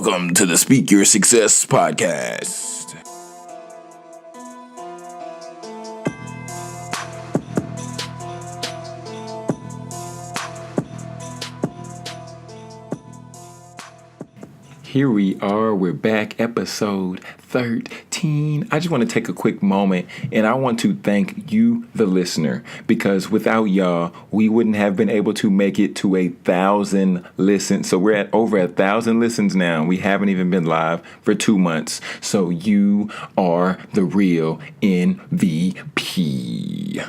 Welcome to the Speak Your Success podcast. Here we are, we're back, episode 13. I just want to take a quick moment and I want to thank you, the listener, because without y'all, we wouldn't have been able to make it to 1,000 listens. So we're at over 1,000 listens now. We haven't even been live for 2 months. So you are the real MVP.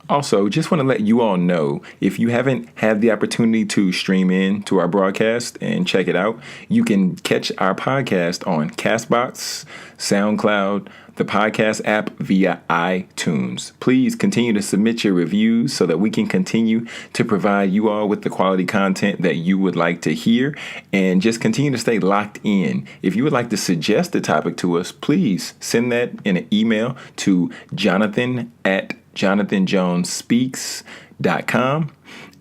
Also, just want to let you all know, if you haven't had the opportunity to stream in to our broadcast and check it out, you can catch our podcast on Castbox, Soundcloud, the podcast app via iTunes. Please continue to submit your reviews so that we can continue to provide you all with the quality content that you would like to hear, and just continue to stay locked in. If you would like to suggest a topic to us, please send that in an email to jonathan@jonathanjonespeaks.com.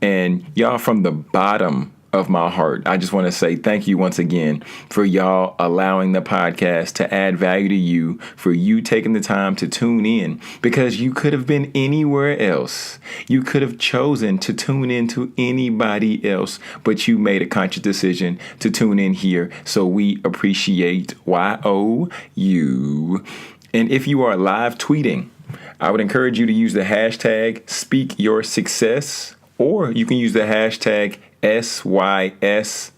And y'all, from the bottom of my heart, I just want to say thank you once again for y'all allowing the podcast to add value to you, for you taking the time to tune in, because you could have been anywhere else. You could have chosen to tune in to anybody else, but you made a conscious decision to tune in here. So we appreciate you. And if you are live tweeting, I would encourage you to use the hashtag #SpeakYourSuccess, or you can use the hashtag SYSPod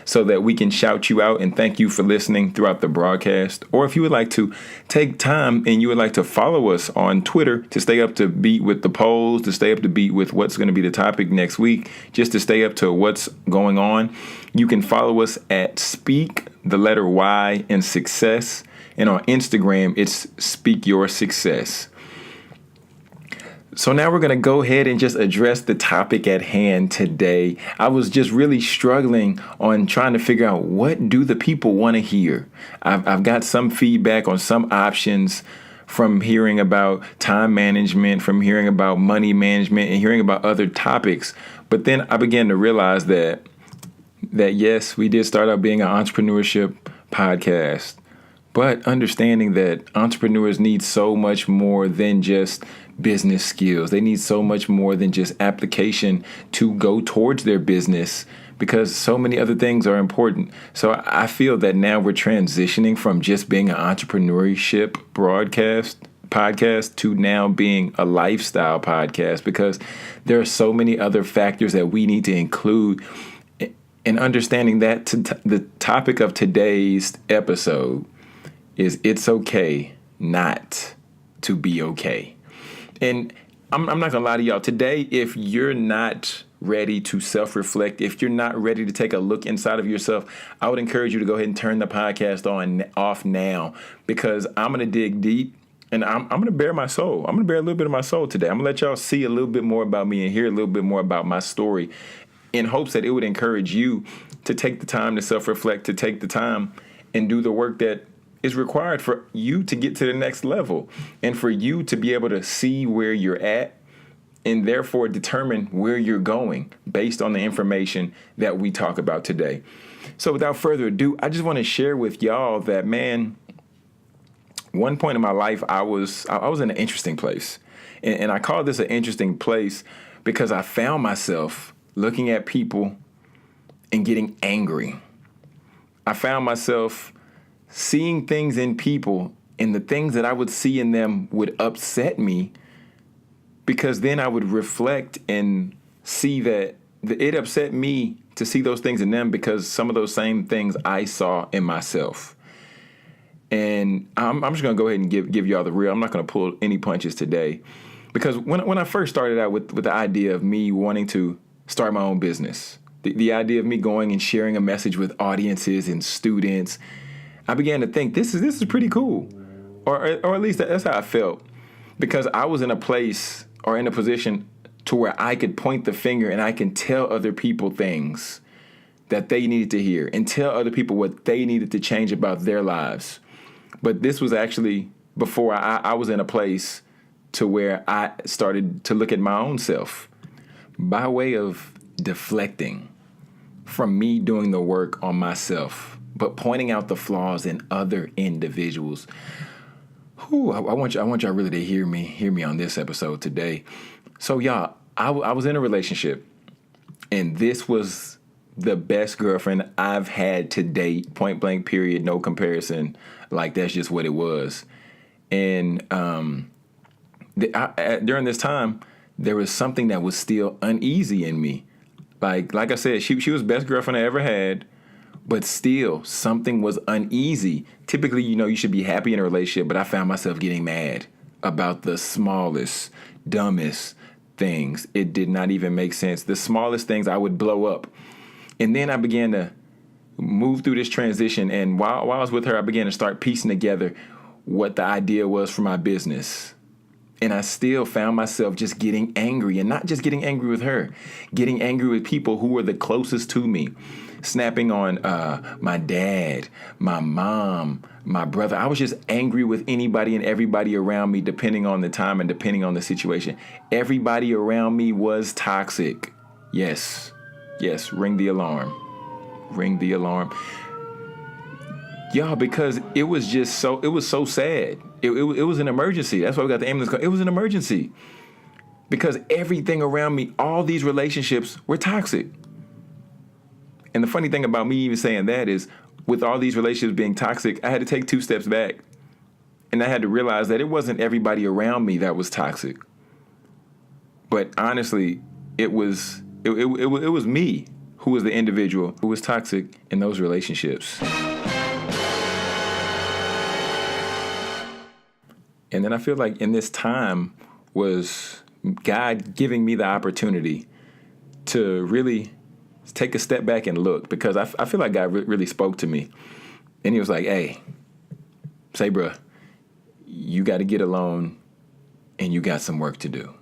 so that we can shout you out and thank you for listening throughout the broadcast. Or if you would like to take time and you would like to follow us on Twitter to stay up to beat with the polls, to stay up to beat with what's going to be the topic next week, just to stay up to what's going on, you can follow us at Speak, the letter Y, and Success. And on Instagram, it's Speak Your Success. So now we're going to go ahead and just address the topic at hand today. I was just really struggling on trying to figure out, what do the people want to hear? I've got some feedback on some options from hearing about time management, from hearing about money management, and hearing about other topics. But then I began to realize that yes, we did start out being an entrepreneurship podcast. But understanding that entrepreneurs need so much more than just business skills. They need so much more than just application to go towards their business, because so many other things are important. So I feel that now we're transitioning from just being an entrepreneurship podcast to now being a lifestyle podcast, because there are so many other factors that we need to include in understanding that the topic of today's episode is it's okay not to be okay. And I'm not going to lie to y'all. Today, if you're not ready to self-reflect, if you're not ready to take a look inside of yourself, I would encourage you to go ahead and turn the podcast off now, because I'm going to dig deep and I'm going to bare my soul. I'm going to bare a little bit of my soul today. I'm going to let y'all see a little bit more about me and hear a little bit more about my story, in hopes that it would encourage you to take the time to self-reflect, to take the time and do the work that is required for you to get to the next level, and for you to be able to see where you're at and therefore determine where you're going based on the information that we talk about today. So without further ado, I just want to share with y'all that, man, one point in my life, I was in an interesting place. And I call this an interesting place because I found myself looking at people and getting angry. I found myself seeing things in people, and the things that I would see in them would upset me, because then I would reflect and see that it upset me to see those things in them, because some of those same things I saw in myself. And I'm just going to go ahead and give y'all the real. I'm not going to pull any punches today, because when I first started out with the idea of me wanting to start my own business, the idea of me going and sharing a message with audiences and students, I began to think this is pretty cool, or at least that's how I felt, because I was in a place or in a position to where I could point the finger and I can tell other people things that they needed to hear, and tell other people what they needed to change about their lives. But this was actually before I was in a place to where I started to look at my own self by way of deflecting, from me doing the work on myself, but pointing out the flaws in other individuals. Whew, I want y'all really to hear me on this episode today. So y'all, I was in a relationship, and this was the best girlfriend I've had to date, point blank, period, no comparison. Like, that's just what it was. And during this time, there was something that was still uneasy in me. Like I said, she was the best girlfriend I ever had, but still something was uneasy. Typically, you should be happy in a relationship, but I found myself getting mad about the smallest, dumbest things. It did not even make sense. The smallest things I would blow up. And then I began to move through this transition. And while I was with her, I began to start piecing together what the idea was for my business. And I still found myself just getting angry, and not just getting angry with her, getting angry with people who were the closest to me, snapping on my dad, my mom, my brother. I was just angry with anybody and everybody around me, depending on the time and depending on the situation. Everybody around me was toxic. Yes, ring the alarm. Ring the alarm. Y'all, because it was so sad. It was an emergency. That's why we got the ambulance call. It was an emergency. Because everything around me, all these relationships were toxic. And the funny thing about me even saying that is, with all these relationships being toxic, I had to take 2 steps back. And I had to realize that it wasn't everybody around me that was toxic. But honestly, it was me who was the individual who was toxic in those relationships. And then I feel like in this time was God giving me the opportunity to really take a step back and look, because I feel like God really spoke to me. And he was like, hey, say, bruh, you got to get alone and you got some work to do.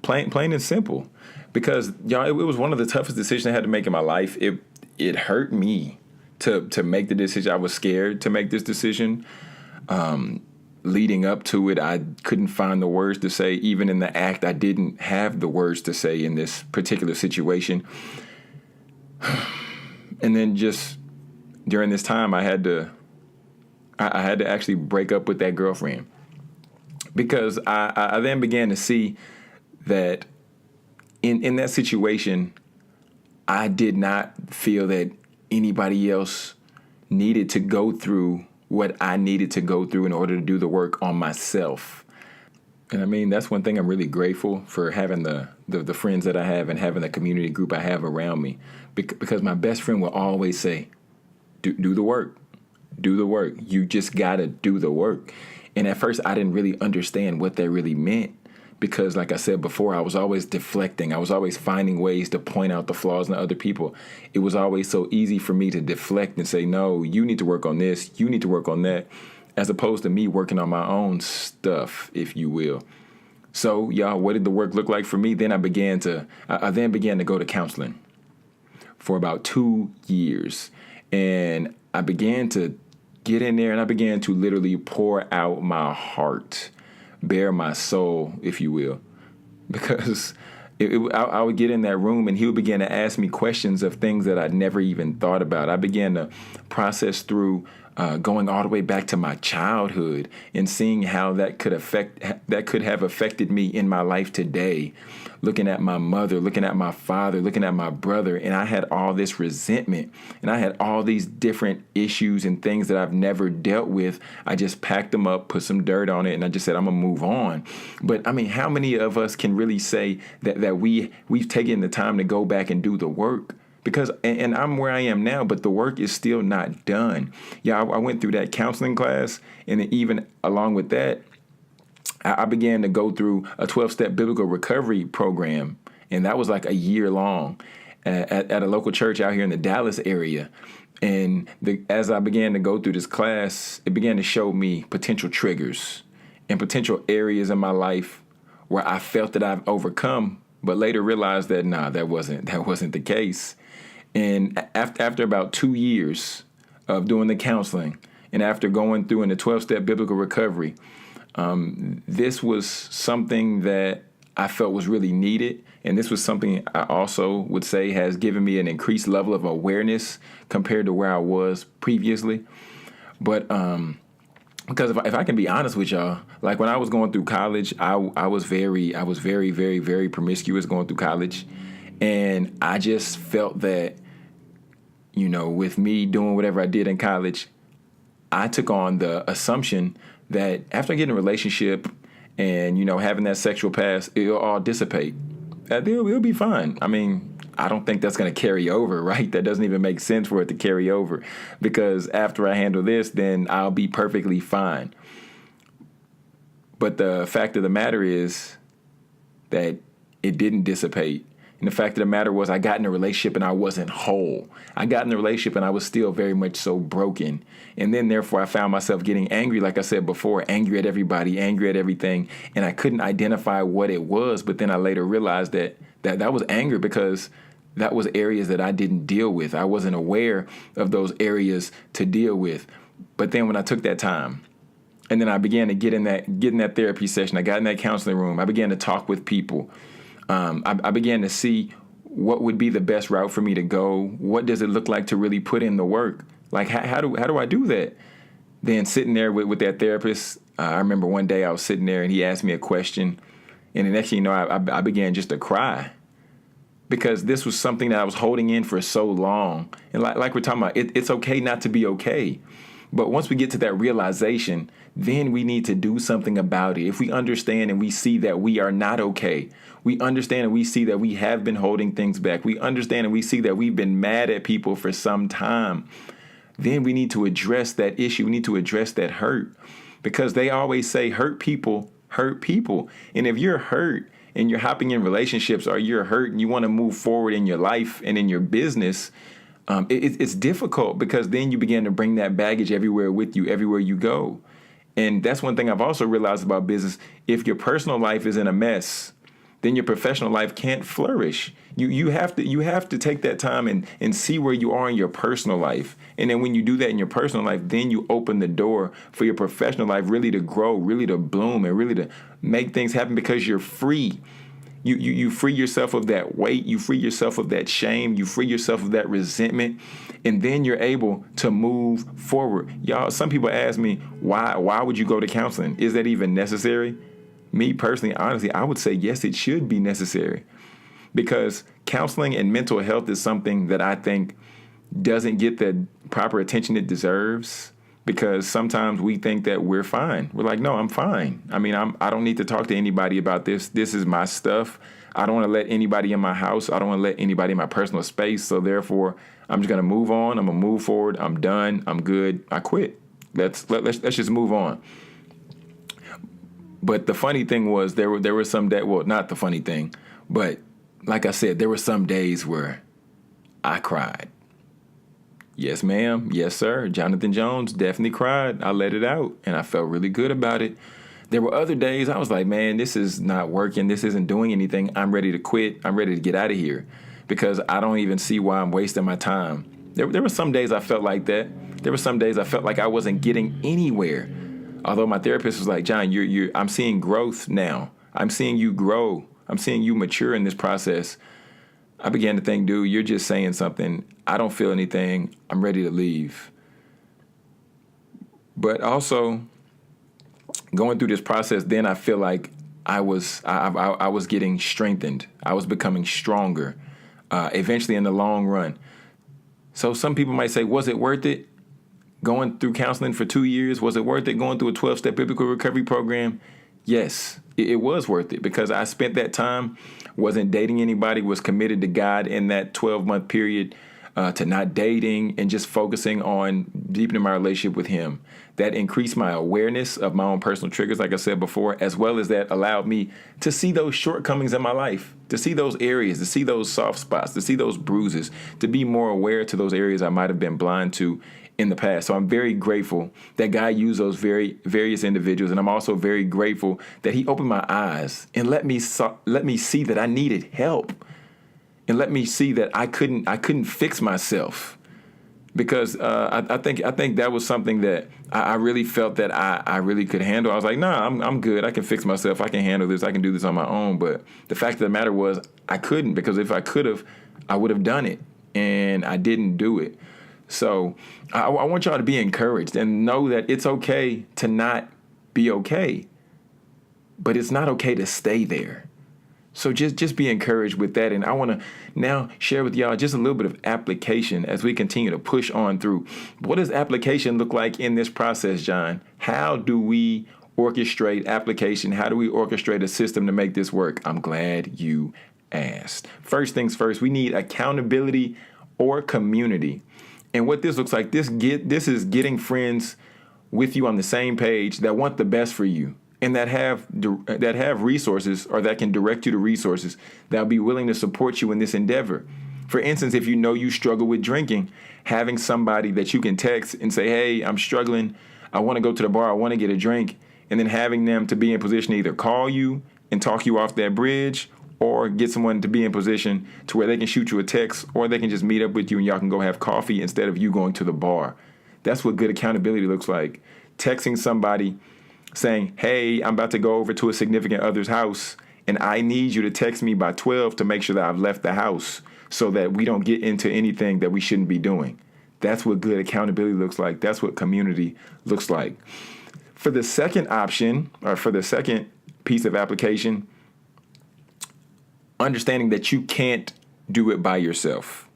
Plain and simple. Because, y'all, it was one of the toughest decisions I had to make in my life. It hurt me to make the decision. I was scared to make this decision. Leading up to it, I couldn't find the words to say. Even in the act, I didn't have the words to say in this particular situation. And then just during this time, I had to actually break up with that girlfriend, because I then began to see that in that situation, I did not feel that anybody else needed to go through what I needed to go through in order to do the work on myself. And I mean, that's one thing I'm really grateful for, having the friends that I have and having the community group I have around me. Because my best friend will always say, do the work. Do the work. You just got to do the work. And at first, I didn't really understand what that really meant. Because like I said before, I was always deflecting. I was always finding ways to point out the flaws in other people. It was always so easy for me to deflect and say, no, you need to work on this. You need to work on that. As opposed to me working on my own stuff, if you will. So, y'all, what did the work look like for me? Then I began to go to counseling for about 2 years. And I began to get in there, and I began to literally pour out my heart, bare my soul, if you will, because I would get in that room and he would begin to ask me questions of things that I'd never even thought about. I began to process through going all the way back to my childhood and seeing how that could have affected me in my life today. Looking at my mother, looking at my father, looking at my brother, and I had all this resentment and I had all these different issues and things that I've never dealt with. I just packed them up, put some dirt on it, and I just said, I'm gonna move on. But I mean, how many of us can really say that we've taken the time to go back and do the work? Because, and I'm where I am now, but the work is still not done. Yeah, I went through that counseling class, and even along with that, I began to go through a 12-step biblical recovery program, and that was like a year long at a local church out here in the Dallas area. And as I began to go through this class, it began to show me potential triggers and potential areas in my life where I felt that I've overcome, but later realized that, that wasn't the case. And after about 2 years of doing the counseling, and after going through in the 12-step biblical recovery, this was something that I felt was really needed. And this was something I also would say has given me an increased level of awareness compared to where I was previously. But because if I can be honest with y'all, like when I was going through college, I was very, very, very promiscuous going through college. And I just felt that, with me doing whatever I did in college, I took on the assumption that after I get in a relationship and, having that sexual past, it'll all dissipate. It'll be fine. I mean, I don't think that's going to carry over, right? That doesn't even make sense for it to carry over, because after I handle this, then I'll be perfectly fine. But the fact of the matter is that it didn't dissipate. And the fact of the matter was I got in a relationship and I wasn't whole. I got in a relationship and I was still very much so broken. And then therefore I found myself getting angry, like I said before, angry at everybody, angry at everything. And I couldn't identify what it was. But then I later realized that was anger because that was areas that I didn't deal with. I wasn't aware of those areas to deal with. But then when I took that time, and then I began to get in that therapy session, I got in that counseling room, I began to talk with people. I began to see what would be the best route for me to go. What does it look like to really put in the work? Like, how do I do that? Then sitting there with that therapist, I remember one day I was sitting there and he asked me a question. And the next thing you know, I began just to cry, because this was something that I was holding in for so long. And like we're talking about, it's okay not to be okay. But once we get to that realization, then we need to do something about it. If we understand and we see that we are not okay, we understand and we see that we have been holding things back, we understand and we see that we've been mad at people for some time, then we need to address that issue. We need to address that hurt, because they always say hurt people hurt people. And if you're hurt and you're hopping in relationships, or you're hurt and you want to move forward in your life and in your business, it's difficult, because then you begin to bring that baggage everywhere with you, everywhere you go. And that's one thing I've also realized about business. If your personal life is in a mess, then your professional life can't flourish. You have to take that time and see where you are in your personal life. And then when you do that in your personal life, then you open the door for your professional life really to grow, really to bloom, and really to make things happen, because you're free. You free yourself of that weight. You free yourself of that shame. You free yourself of that resentment. And then you're able to move forward. Y'all, some people ask me, why would you go to counseling? Is that even necessary? Me personally, honestly, I would say yes, it should be necessary, because counseling and mental health is something that I think doesn't get the proper attention it deserves. Because sometimes we think that we're fine. We're like, no, I'm fine. I mean, I don't need to talk to anybody about this. This is my stuff. I don't want to let anybody in my house. I don't want to let anybody in my personal space. So therefore, I'm just going to move on. I'm going to move forward. I'm done. I'm good. I quit. Let's just move on. But the funny thing was, there were some days, well, not the funny thing, but like I said, there were some days where I cried. Yes, ma'am. Yes, sir. Jonathan Jones definitely cried. I let it out and I felt really good about it. There were other days I was like, man, this is not working. This isn't doing anything. I'm ready to quit. I'm ready to get out of here, because I don't even see why I'm wasting my time. There were some days I felt like that. There were some days I felt like I wasn't getting anywhere. Although my therapist was like, John, I'm seeing growth now. I'm seeing you grow. I'm seeing you mature in this process. I began to think, dude, you're just saying something. I don't feel anything. I'm ready to leave. But also, going through this process, then I feel like I was getting strengthened. I was becoming stronger, eventually in the long run. So some people might say, was it worth it going through counseling for 2 years? Was it worth it going through a 12-step biblical recovery program? Yes, it was worth it, because I spent that time, wasn't dating anybody, was committed to God in that 12-month period, to not dating and just focusing on deepening my relationship with Him. That increased my awareness of my own personal triggers, like I said before, as well as that allowed me to see those shortcomings in my life, to see those areas, to see those soft spots, to see those bruises, to be more aware to those areas I might have been blind to in the past. So I'm very grateful that God used those various individuals. And I'm also very grateful that He opened my eyes and let me see that I needed help, and let me see that I couldn't fix myself. because I think that was something that I really felt that I really could handle. I was like, nah, I'm good. I can fix myself. I can handle this. I can do this on my own. But the fact of the matter was I couldn't, because if I could have, I would have done it, and I didn't do it. So I want y'all to be encouraged and know that it's okay to not be okay, but it's not okay to stay there. So just be encouraged with that. And I want to now share with y'all just a little bit of application as we continue to push on through. What does application look like in this process, John? How do we orchestrate application? How do we orchestrate a system to make this work? I'm glad you asked. First things first, we need accountability or community. And what this looks like, this is getting friends with you on the same page that want the best for you, and that have resources, or that can direct you to resources that'll be willing to support you in this endeavor. For instance, if you know you struggle with drinking, having somebody that you can text and say, hey, I'm struggling, I want to go to the bar, I want to get a drink, and then having them to be in position to either call you and talk you off that bridge, or get someone to be in position to where they can shoot you a text, or they can just meet up with you and y'all can go have coffee instead of you going to the bar. That's what good accountability looks like. Texting somebody saying, hey, I'm about to go over to a significant other's house, and I need you to text me by 12 to make sure that I've left the house so that we don't get into anything that we shouldn't be doing. That's what good accountability looks like. That's what community looks like. For the second option, or for the second piece of application, understanding that you can't do it by yourself.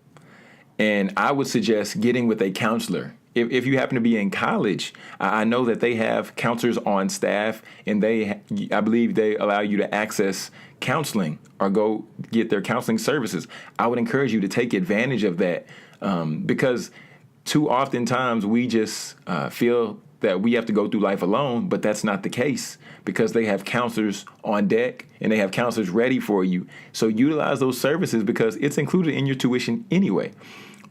And I would suggest getting with a counselor. If you happen to be in college, I know that they have counselors on staff, and I believe they allow you to access counseling or go get their counseling services. I would encourage you to take advantage of that, because too often times we just feel that we have to go through life alone, but that's not the case, because they have counselors on deck and they have counselors ready for you. So utilize those services, because it's included in your tuition anyway.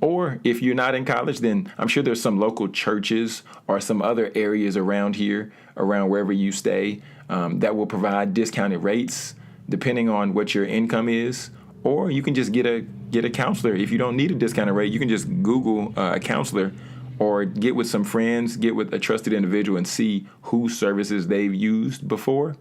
Or if you're not in college, then I'm sure there's some local churches or some other areas around here, around wherever you stay, that will provide discounted rates depending on what your income is. Or you can just get a counselor. If you don't need a discounted rate, you can just Google a counselor, or get with some friends, get with a trusted individual and see whose services they've used before,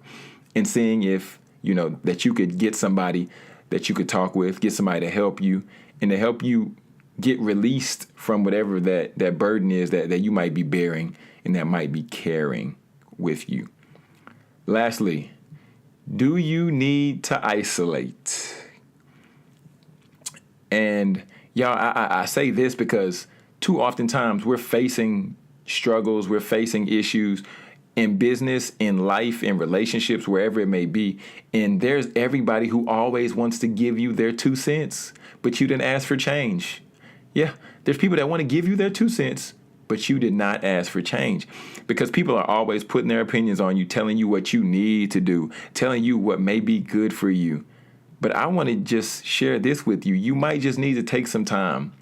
and seeing if, that you could get somebody that you could talk with, get somebody to help you, and to help you get released from whatever that burden is that you might be bearing and that might be carrying with you. Lastly, do you need to isolate? And y'all, I say this because too often times we're facing struggles, we're facing issues in business, in life, in relationships, wherever it may be. And there's everybody who always wants to give you their 2 cents, but you didn't ask for change. Yeah, there's people that want to give you their 2 cents, but you did not ask for change, because people are always putting their opinions on you, telling you what you need to do, telling you what may be good for you. But I want to just share this with you. You might just need to take some time.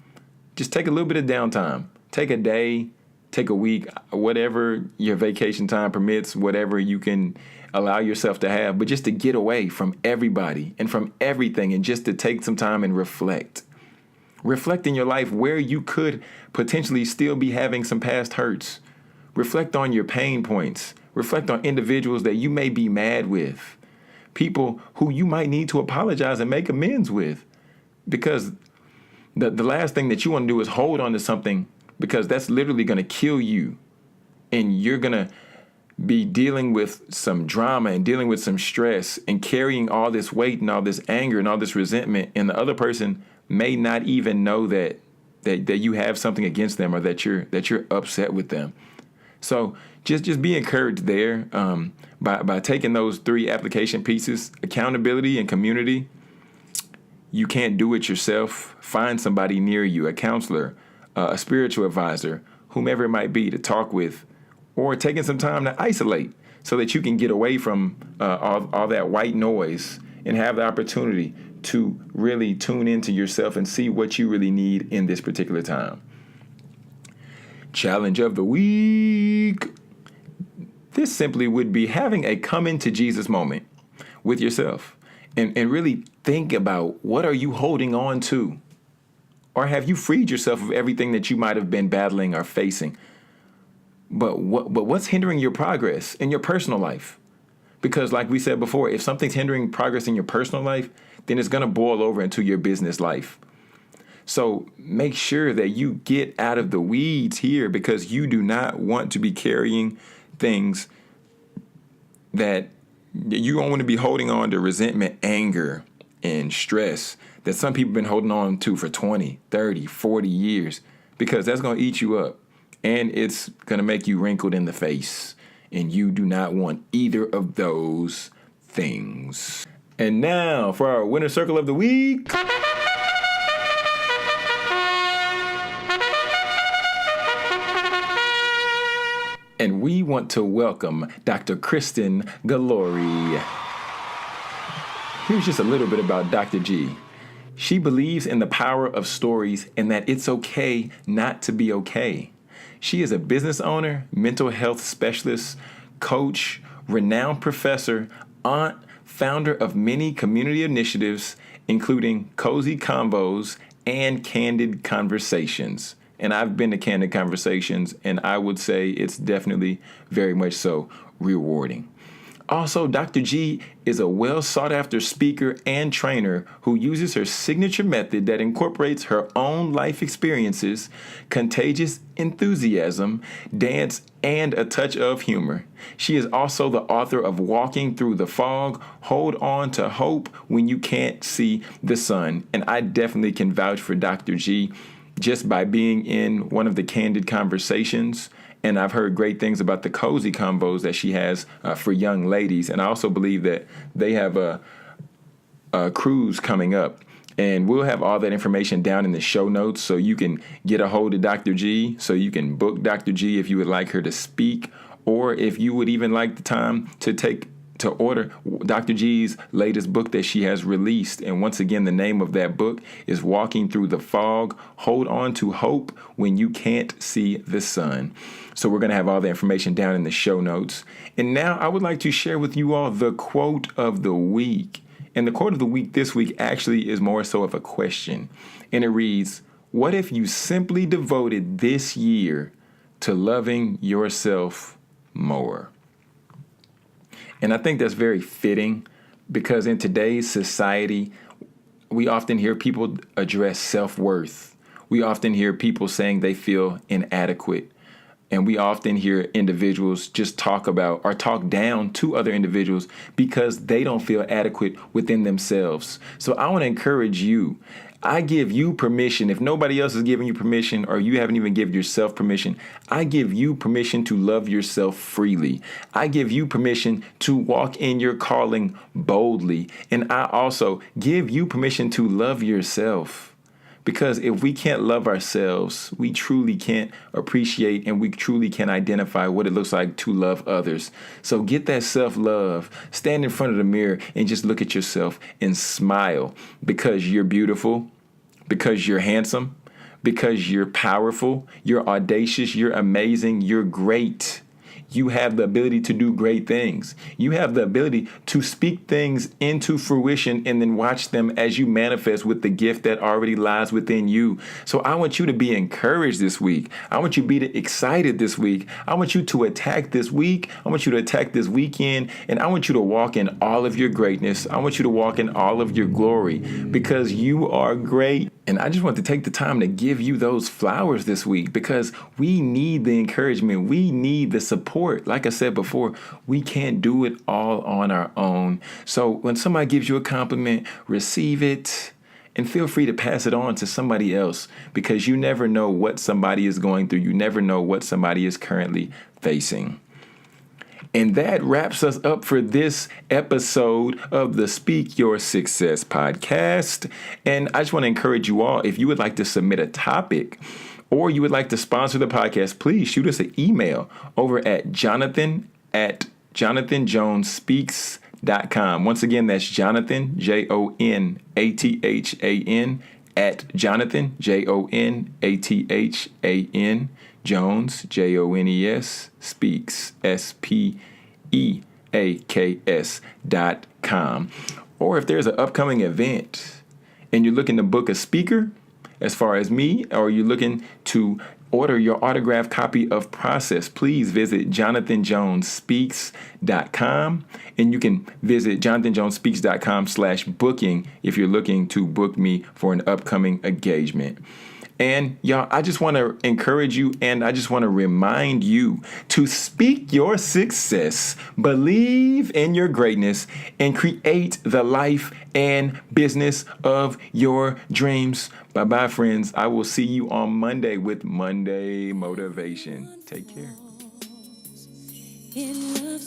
Just take a little bit of downtime. Take a day, take a week, whatever your vacation time permits, whatever you can allow yourself to have, but just to get away from everybody and from everything, and just to take some time and reflect. Reflect in your life where you could potentially still be having some past hurts. Reflect on your pain points. Reflect on individuals that you may be mad with. People who you might need to apologize and make amends with. Because the last thing that you want to do is hold on to something, because that's literally going to kill you. And you're going to be dealing with some drama and dealing with some stress and carrying all this weight and all this anger and all this resentment. And the other person may not even know that you have something against them, or that you're upset with them. So just be encouraged there by taking those 3 application pieces: accountability and community. You can't do it yourself. Find somebody near you, a counselor, a spiritual advisor, whomever it might be, to talk with, or taking some time to isolate so that you can get away from all that white noise and have the opportunity to really tune into yourself and see what you really need in this particular time. Challenge of the week. This simply would be having a come into Jesus moment with yourself, and really think about, what are you holding on to? Or have you freed yourself of everything that you might have been battling or facing? But what's hindering your progress in your personal life? Because like we said before, if something's hindering progress in your personal life, then it's going to boil over into your business life. So make sure that you get out of the weeds here, because you do not want to be carrying things that you don't want to be holding on to: resentment, anger, and stress that some people have been holding on to for 20, 30, 40 years, because that's going to eat you up and it's going to make you wrinkled in the face. And you do not want either of those things. And now for our winner circle of the week. And we want to welcome Dr. Kristen Guillory. Here's just a little bit about Dr. G. She believes in the power of stories and that it's okay not to be okay. She is a business owner, mental health specialist, coach, renowned professor, aunt, founder of many community initiatives, including Cozy Convos and Candid Conversations. And I've been to Candid Conversations, and I would say it's definitely very much so rewarding. Also, Dr. G is a well-sought-after speaker and trainer who uses her signature method that incorporates her own life experiences, contagious enthusiasm, dance, and a touch of humor. She is also the author of Walking Through the Fog, Hold On to Hope When You Can't See the Sun. And I definitely can vouch for Dr. G just by being in one of the Candid Conversations. And I've heard great things about the Cozy Combos that she has for young ladies. And I also believe that they have a cruise coming up. And we'll have all that information down in the show notes, so you can get a hold of Dr. G, so you can book Dr. G if you would like her to speak, or if you would even like the time to order Dr. G's latest book that she has released. And once again, the name of that book is Walking Through the Fog, Hold On to Hope When You Can't See the Sun. So we're going to have all the information down in the show notes. And now I would like to share with you all the quote of the week. And the quote of the week this week actually is more so of a question. And it reads, what if you simply devoted this year to loving yourself more? And I think that's very fitting, because in today's society, we often hear people address self-worth. We often hear people saying they feel inadequate. And we often hear individuals just talk about or talk down to other individuals because they don't feel adequate within themselves. So I want to encourage you. I give you permission. If nobody else is giving you permission, or you haven't even given yourself permission, I give you permission to love yourself freely. I give you permission to walk in your calling boldly. And I also give you permission to love yourself. Because if we can't love ourselves, we truly can't appreciate and we truly can't identify what it looks like to love others. So get that self-love. Stand in front of the mirror and just look at yourself and smile, because you're beautiful, because you're handsome, because you're powerful, you're audacious, you're amazing, you're great. You have the ability to do great things. You have the ability to speak things into fruition and then watch them as you manifest with the gift that already lies within you. So I want you to be encouraged this week. I want you to be excited this week. I want you to attack this week. I want you to attack this weekend. And I want you to walk in all of your greatness. I want you to walk in all of your glory, because you are great. And I just want to take the time to give you those flowers this week, because we need the encouragement. We need the support. Like I said before, we can't do it all on our own. So when somebody gives you a compliment, receive it and feel free to pass it on to somebody else, because you never know what somebody is going through. You never know what somebody is currently facing. And that wraps us up for this episode of the Speak Your Success podcast. And I just want to encourage you all, if you would like to submit a topic or you would like to sponsor the podcast, please shoot us an email over at jonathan@jonathanjonespeaks.com. Once again, that's Jonathan, JONATHAN, at Jonathan, JONATHAN, Jones, JONES, Speaks, SPEAKS.com. Or if there's an upcoming event and you're looking to book a speaker, as far as me, or you're looking to order your autographed copy of Process, please visit jonathanjonespeaks.com, and you can visit jonathanjonespeaks.com/booking if you're looking to book me for an upcoming engagement. And y'all, I just want to encourage you, and I just want to remind you to speak your success, believe in your greatness, and create the life and business of your dreams. Bye-bye, friends. I will see you on Monday with Monday Motivation. Take care. In love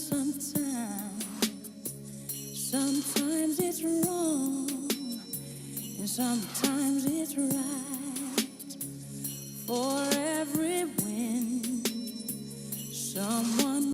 sometimes it's wrong, and sometimes it's right. For every win, someone